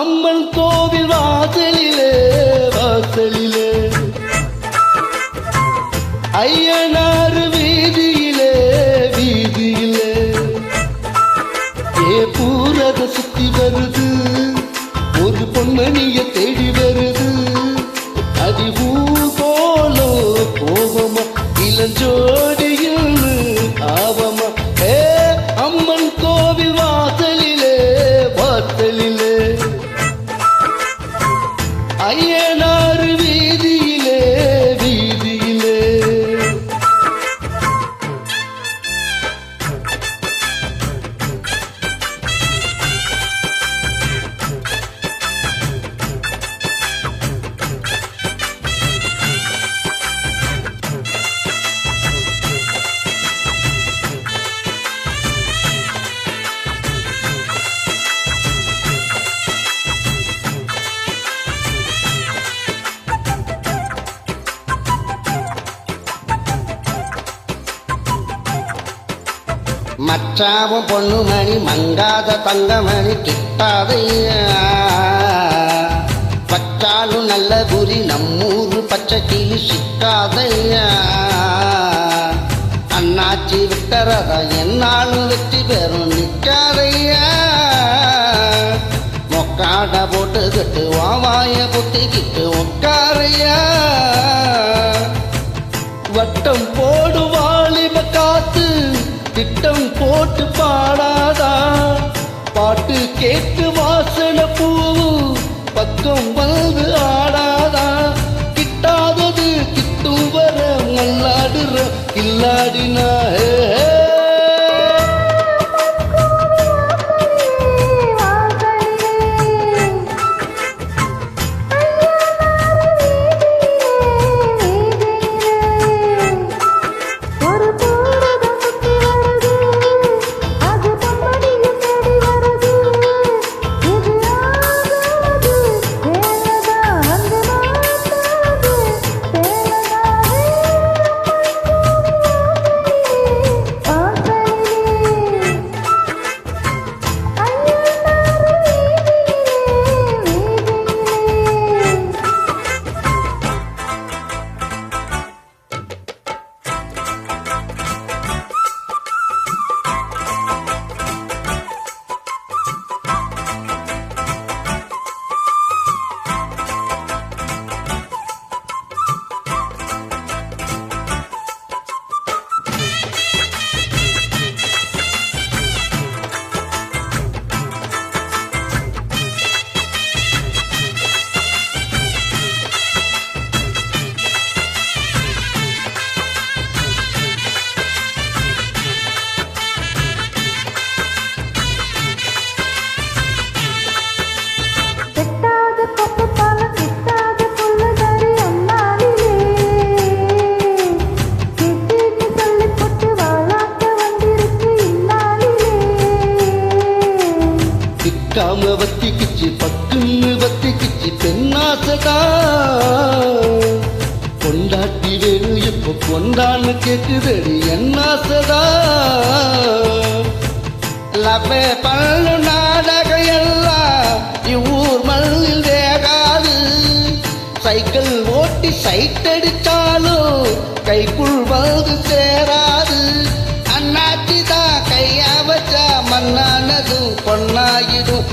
அம்மன் கோவில் வாசலிலே வாசலிலே ஐயனார் வீதியிலே வீதியிலே பூரக சுத்தி வருது ஒரு பொன்மணிய தேடி வருது அது பூகோலோ கோபமா இளஞ்சோடியில் ஆபமா அம்மன் கோவில் வாசலிலே வாசலிலே ஐயனார் வீதியிலே வீதியிலே மச்சாவும் பொண்ணுமணி மங்காத தங்கமணி கிட்டாதையா பச்சாலும் நல்ல குறி நம்மூரு பச்சை கிளி சிக்காதையா அண்ணாச்சி விட்டறதா என்னாலும் வெற்றி பெறும் நிக்காதையா மொக்காட போட்டுக்கிட்டு வாவாய குத்திக்கிட்டு உட்காரையா வட்டம் போடு வாலிப காத்து திட்டம் போட்டு பாடாதா பாட்டு கேட்டு வாசன பூவு பக்கம் வந்து ஆடாதா கிட்டாதது கிட்டும் வர மல்லாடுற இல்லாடினா காம வத்தி கிச்சி பக்குன்னு வத்தி கிச்சி பெண்ணாசதா கொண்டாட்டி வேணும் எப்போ கொண்டான்னு கேக்குதடி என்னாசதா லப்பே பல்லு நாடக எல்லாம் இவ்வூர் மண்ணில் வேகாது சைக்கிள் ஓட்டி சைட் அடித்தாலும் கைக்குள் வந்து சேராது அண்ணாச்சி தான் கையா வச்சா மண்ணானதும் பொண்ணாயிடும்